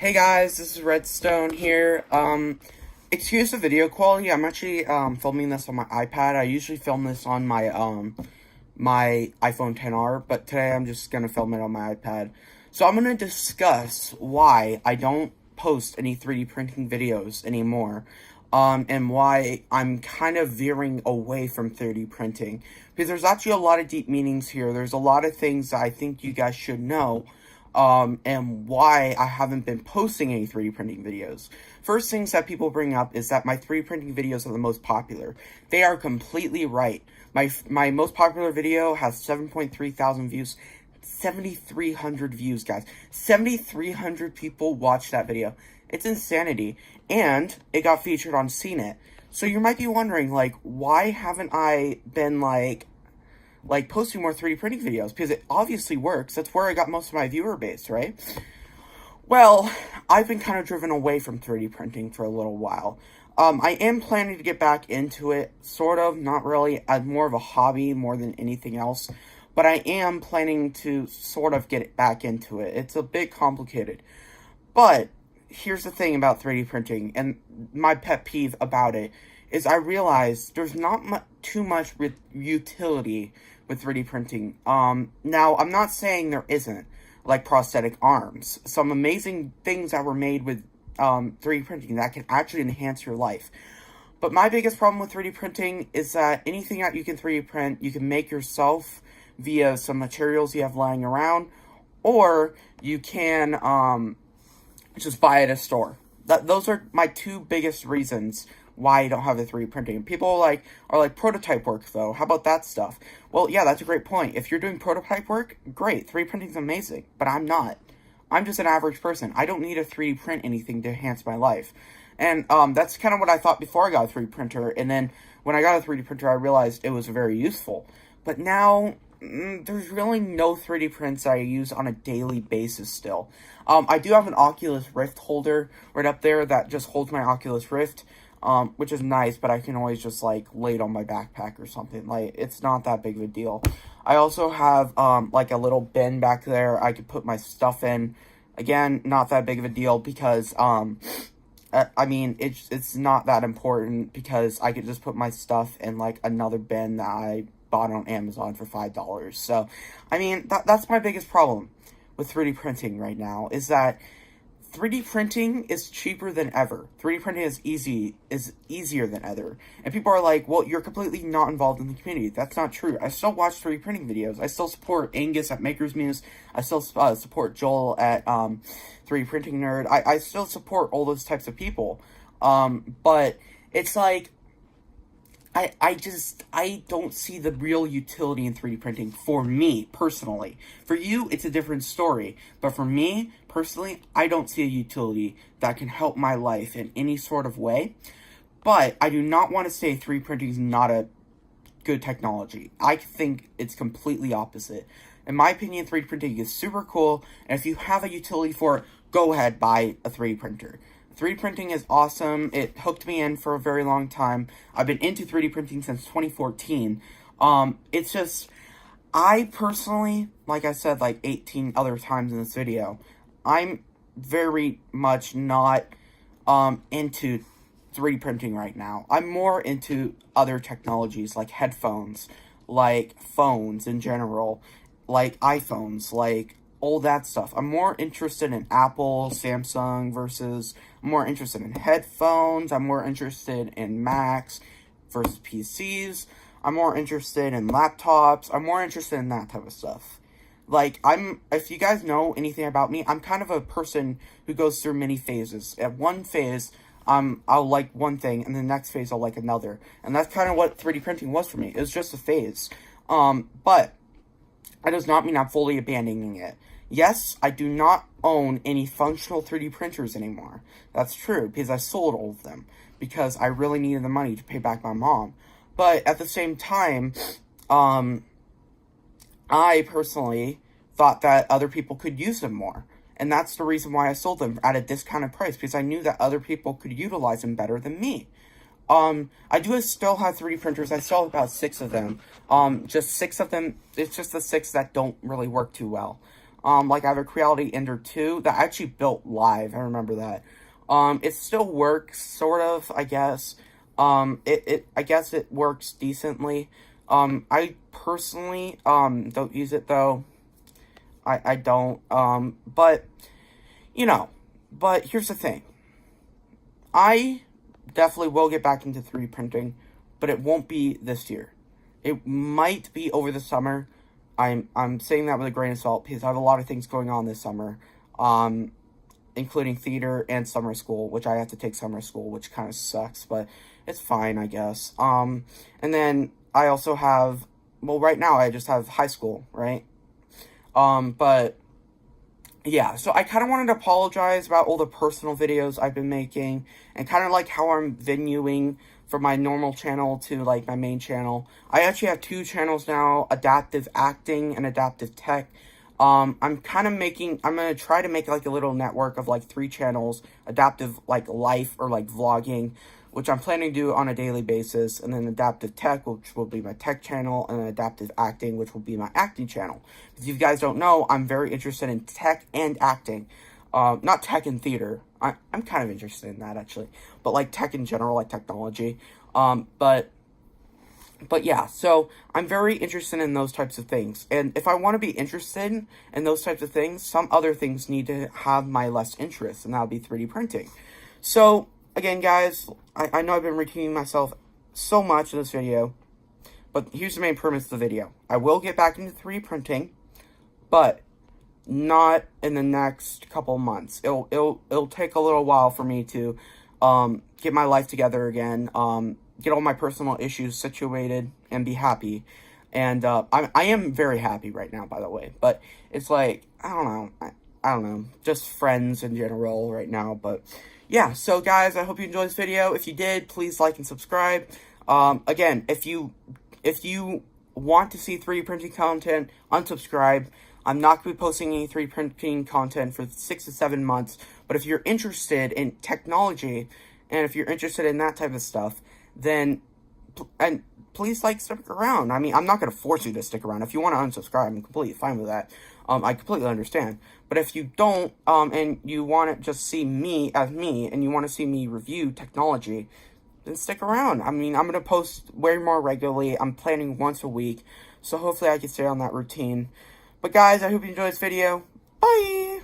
Hey guys, this is Redstone here. Excuse the video quality. I'm actually filming this on my iPad. I usually film this on my iPhone XR, but today I'm just gonna film it on my iPad. So I'm gonna discuss why I don't post any 3D printing videos anymore, and why I'm kind of veering away from 3D printing. Because there's actually a lot of deep meanings here. There's a lot of things that I think you guys should know, and why I haven't been posting any 3D printing videos. First things that people bring up is that my 3D printing videos are the most popular. They are completely right. My most popular video has 7.3 thousand views. 7,300 views, guys. 7,300 people watched that video. It's insanity. And it got featured on CNET. So you might be wondering, like, why haven't I been, like posting more 3D printing videos? Because it obviously works. That's where I got most of my viewer base, right? Well, I've been kind of driven away from 3D printing for a little while. I am planning to get back into it, sort of, not really, as more of a hobby more than anything else. But I am planning to sort of get back into it. It's a bit complicated. But here's the thing about 3D printing, and my pet peeve about it, is I realize there's not too much utility with 3D printing. Now, I'm not saying there isn't, like prosthetic arms. Some amazing things that were made with 3D printing that can actually enhance your life. But my biggest problem with 3D printing is that anything that you can 3D print, you can make yourself via some materials you have lying around, or you can just buy at a store. Those are my two biggest reasons why I don't have the 3D printing. People are like prototype work though. How about that stuff? Well, yeah, that's a great point. If you're doing prototype work, great. 3D printing's amazing, but I'm not. I'm just an average person. I don't need a 3D print anything to enhance my life. And that's kind of what I thought before I got a 3D printer. And then when I got a 3D printer, I realized it was very useful. But now, there's really no 3D prints I use on a daily basis still. I do have an Oculus Rift holder right up there that just holds my Oculus Rift, which is nice, but I can always just, like, lay it on my backpack or something. Like, it's not that big of a deal. I also have, like, a little bin back there I could put my stuff in. Again, not that big of a deal because, I mean, it's not that important because I could just put my stuff in, like, another bin that I bought on Amazon for $5. So, I mean, that's my biggest problem with 3D printing right now, is that 3D printing is cheaper than ever. 3D printing is easier than ever. And people are like, well, you're completely not involved in the community. That's not true. I still watch 3D printing videos. I still support Angus at Maker's Muse. I still support Joel at 3D Printing Nerd. I still support all those types of people. But it's like, I don't see the real utility in 3D printing for me, personally. For you, it's a different story. But for me, personally, I don't see a utility that can help my life in any sort of way. But I do not want to say 3D printing is not a good technology. I think it's completely opposite. In my opinion, 3D printing is super cool. And if you have a utility for it, go ahead, buy a 3D printer. 3D printing is awesome. It hooked me in for a very long time. I've been into 3D printing since 2014. It's just, I personally, like I said like 18 other times in this video, I'm very much not into 3D printing right now. I'm more into other technologies like headphones, like phones in general, like iPhones, like all that stuff. I'm more interested in Apple, Samsung versus, I'm more interested in headphones. I'm more interested in Macs versus PCs. I'm more interested in laptops. I'm more interested in that type of stuff. Like, if you guys know anything about me, I'm kind of a person who goes through many phases. At one phase, I'll like one thing, and the next phase I'll like another. And that's kind of what 3D printing was for me. It was just a phase. But that does not mean I'm fully abandoning it. Yes, I do not own any functional 3D printers anymore. That's true, because I sold all of them, because I really needed the money to pay back my mom. But at the same time, I personally thought that other people could use them more. And that's the reason why I sold them at a discounted price, because I knew that other people could utilize them better than me. I do still have 3D printers. I still have about 6 of them. Just 6 of them. It's just the 6 that don't really work too well. Like I have a Creality Ender 2 that I actually built live. I remember that. It still works, sort of, I guess. I guess it works decently. I personally, don't use it, though. I don't, but, you know, but here's the thing. I definitely will get back into 3D printing, but it won't be this year. It might be over the summer. I'm saying that with a grain of salt because I have a lot of things going on this summer, including theater and summer school, which I have to take summer school, which kind of sucks, but it's fine, I guess. And then I also have, well, right now I just have high school, right? But yeah, so I kind of wanted to apologize about all the personal videos I've been making and kind of like how I'm venuing from my normal channel to like my main channel. I actually have 2 channels now, Adaptive Acting and Adaptive Tech. I'm going to try to make like a little network of like 3 channels, Adaptive like life or like vlogging, which I'm planning to do on a daily basis, and then Adaptive Tech, which will be my tech channel, and then Adaptive Acting, which will be my acting channel. If you guys don't know, I'm very interested in tech and acting. Not tech and theater. I'm kind of interested in that, actually. But, like, tech in general, like technology. But yeah, so I'm very interested in those types of things. And if I want to be interested in those types of things, some other things need to have my less interest, and that would be 3D printing. So, again, guys, I know I've been repeating myself so much in this video, but here's the main premise of the video. I will get back into 3D printing, but not in the next couple months. It'll take a little while for me to get my life together again, get all my personal issues situated, and be happy. And I am very happy right now, by the way. But it's like, I don't know, just friends in general right now. But yeah, so guys, I hope you enjoyed this video. If you did, please like and subscribe. Again, if you want to see 3D printing content, unsubscribe. I'm not going to be posting any 3D printing content for 6 to 7 months, but if you're interested in technology, and if you're interested in that type of stuff, then, and please, like, stick around. I mean, I'm not going to force you to stick around. If you want to unsubscribe, I'm completely fine with that. I completely understand. But if you don't, and you want to just see me as me, and you want to see me review technology, then stick around. I mean, I'm going to post way more regularly. I'm planning once a week, so hopefully I can stay on that routine. But guys, I hope you enjoyed this video. Bye!